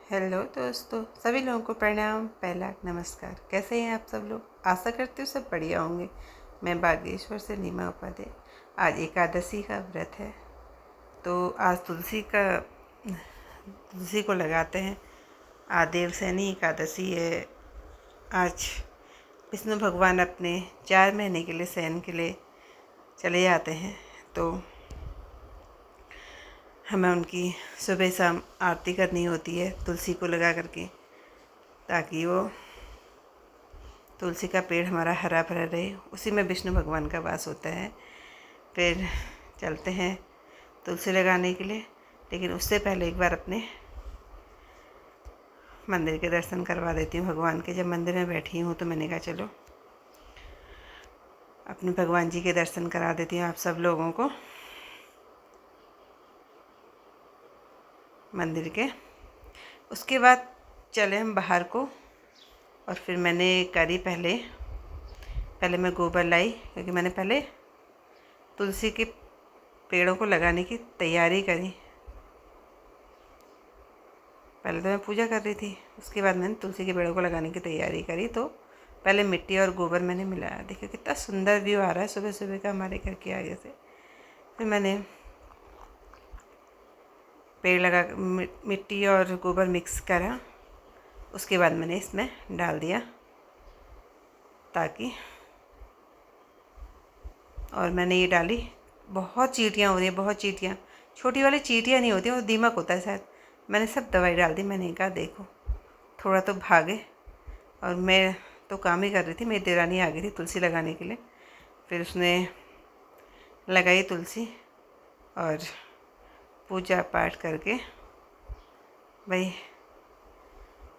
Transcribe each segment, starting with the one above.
Hello दोस्तों, सभी लोगों को प्रणाम। पहला नमस्कार। कैसे हैं आप सब लोग? आशा करती हूँ सब बढ़िया होंगे। मैं बागेश्वर से नीमा उपाध्याय। आज एकादशी का व्रत है, तो आज तुलसी को लगाते हैं। आज देवसैनी एकादशी है। आज विष्णु भगवान अपने 4 महीने के लिए शयन के लिए चले जाते हैं, तो हमें उनकी सुबह शाम आरती करनी होती है तुलसी को लगा करके, ताकि वो तुलसी का पेड़ हमारा हरा भरा रहे। उसी में विष्णु भगवान का वास होता है। फिर चलते हैं तुलसी लगाने के लिए, लेकिन उससे पहले एक बार अपने मंदिर के दर्शन करवा देती हूँ भगवान के। जब मंदिर में बैठी हूँ तो मैंने कहा चलो अपने भगवान जी के दर्शन करा देती हूँ आप सब लोगों को मंदिर के। उसके बाद चले हम बाहर को, और फिर मैंने करी पहले मैं गोबर लाई, क्योंकि मैंने पहले तुलसी के पेड़ों को लगाने की तैयारी करी। पहले तो मैं पूजा कर रही थी, उसके बाद मैंने तुलसी के पेड़ों को लगाने की तैयारी करी। तो पहले मिट्टी और गोबर मैंने मिलाया। देखिए कितना सुंदर व्यू आ रहा है सुबह सुबह का हमारे घर के आगे से। फिर मैंने पेड़ लगा मिट्टी और गोबर मिक्स करा। उसके बाद मैंने इसमें डाल दिया, ताकि और मैंने ये डाली। बहुत चींटियाँ हो रही हैं, बहुत चींटियाँ। छोटी वाली चींटियाँ नहीं होती, वो दीमक होता है शायद। मैंने सब दवाई डाल दी। मैंने कहा देखो थोड़ा तो भागे। और मैं तो काम ही कर रही थी, मेरी देरानी आ गई थी तुलसी लगाने के लिए। फिर उसने लगाई तुलसी और पूजा पाठ करके भाई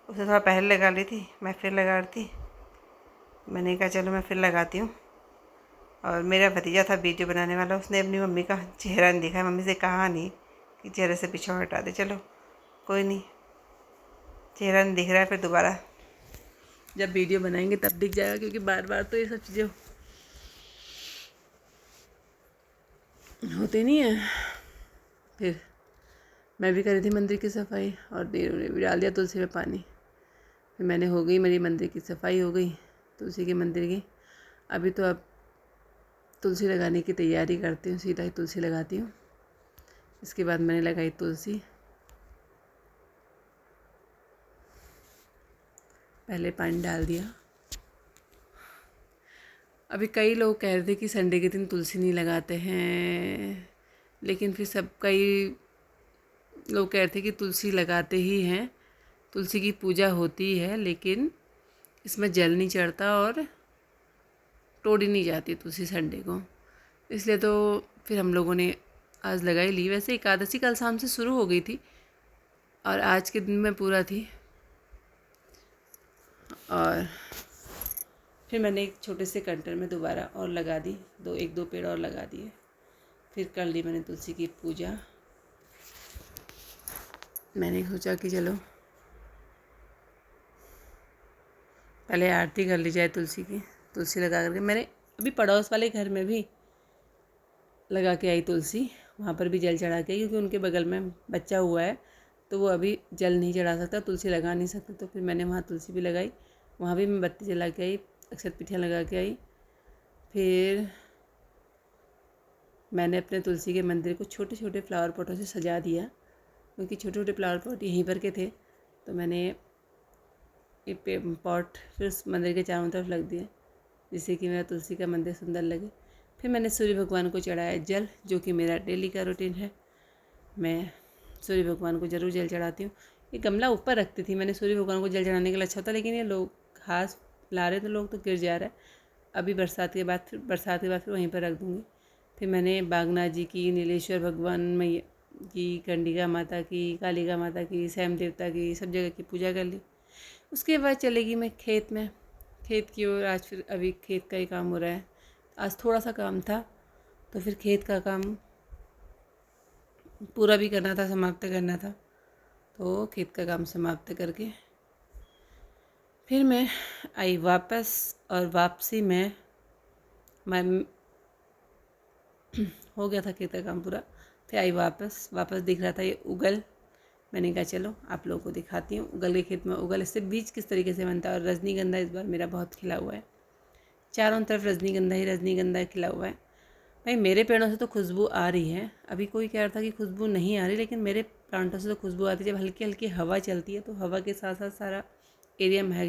उसने थोड़ा पहले लगा ली थी, मैं फिर लगा रही थी। मैंने कहा चलो मैं फिर लगाती हूँ। और मेरा भतीजा था वीडियो बनाने वाला, उसने अपनी मम्मी का चेहरा नहीं दिखाया। मम्मी से कहा नहीं कि चेहरे से पीछे हटा दे। चलो कोई नहीं, चेहरा नहीं दिख रहा है। फिर दोबारा जब वीडियो बनाएंगे तब दिख जाएगा, क्योंकि बार बार तो ये सब चीज़ें होती नहीं है। फिर मैं भी करी थी मंदिर की सफाई, और देर ने भी डाल दिया तुलसी में पानी। फिर मैंने हो गई, मेरी मंदिर की सफाई हो गई तुलसी के मंदिर की। अभी तो अब तुलसी लगाने की तैयारी करती हूँ, सीधा ही तुलसी लगाती हूँ। इसके बाद मैंने लगाई तुलसी। पहले पानी डाल दिया। अभी कई लोग कह रहे थे कि संडे के दिन तुलसी नहीं लगाते हैं, लेकिन फिर कई लोग कह रहे थे कि तुलसी लगाते ही हैं, तुलसी की पूजा होती है, लेकिन इसमें जल नहीं चढ़ता और तोड़ी नहीं जाती तुलसी संडे को। इसलिए तो फिर हम लोगों ने आज लगाई ली। वैसे एकादशी कल शाम से शुरू हो गई थी और आज के दिन में पूरा थी। और फिर मैंने एक छोटे से कंटेनर में दोबारा और लगा दी, एक दो पेड़ और लगा दिए। फिर कर ली मैंने तुलसी की पूजा। मैंने सोचा कि चलो पहले आरती कर ली जाए तुलसी की। तुलसी लगा करके मैंने अभी पड़ोस वाले घर में भी लगा के आई तुलसी। वहाँ पर भी जल चढ़ा के, क्योंकि उनके बगल में बच्चा हुआ है, तो वो अभी जल नहीं चढ़ा सकता, तुलसी लगा नहीं सकता। तो फिर मैंने वहाँ तुलसी भी लगाई। वहाँ भी मैं बत्ती जला के आई, अक्षत पिठियाँ लगा के आई। फिर मैंने अपने तुलसी के मंदिर को छोटे छोटे फ्लावर पॉटों से सजा दिया, क्योंकि छोटे छोटे फ्लावर पॉट यहीं पर के थे। तो मैंने ये पॉट फिर उस मंदिर के चारों तरफ लग दिए, जिससे कि मेरा तुलसी का मंदिर सुंदर लगे। फिर मैंने सूर्य भगवान को चढ़ाया जल, जो कि मेरा डेली का रूटीन है। मैं सूर्य भगवान को ज़रूर जल चढ़ाती हूँ। ये गमला ऊपर रखती थी मैंने सूर्य भगवान को जल चढ़ाने के लिए, अच्छा था, लेकिन ये लोग घास ला रहे थे लोग, तो गिर जा रहा है। अभी बरसात के बाद फिर वहीं पर रख दूँगी। फिर मैंने बागनाथ जी की, नीलेश्वर भगवान मैया की, कंडिका माता की, कालिका माता की, सैम देवता की, सब जगह की पूजा कर ली। उसके बाद चलेगी मैं खेत की ओर। आज फिर अभी खेत का ही काम हो रहा है। आज थोड़ा सा काम था, तो फिर खेत का काम पूरा भी करना था, समाप्त करना था। तो खेत का काम समाप्त करके फिर मैं आई वापस, और वापसी में मैं हो गया था खेत का काम पूरा। फिर आई वापस दिख रहा था ये उगल। मैंने कहा चलो आप लोगों को दिखाती हूँ उगल के खेत में उगल इससे बीज किस तरीके से बनता है। और रजनीगंधा इस बार मेरा बहुत खिला हुआ है, चारों तरफ रजनीगंधा ही खिला हुआ है। भाई मेरे पेड़ों से तो खुशबू आ रही है, अभी कोई कह रहा था कि खुशबू नहीं आ रही, लेकिन मेरे प्लांटों से तो खुशबू आती है। जब हल्की हल्की हवा चलती है तो हवा के साथ साथ सारा एरिया महक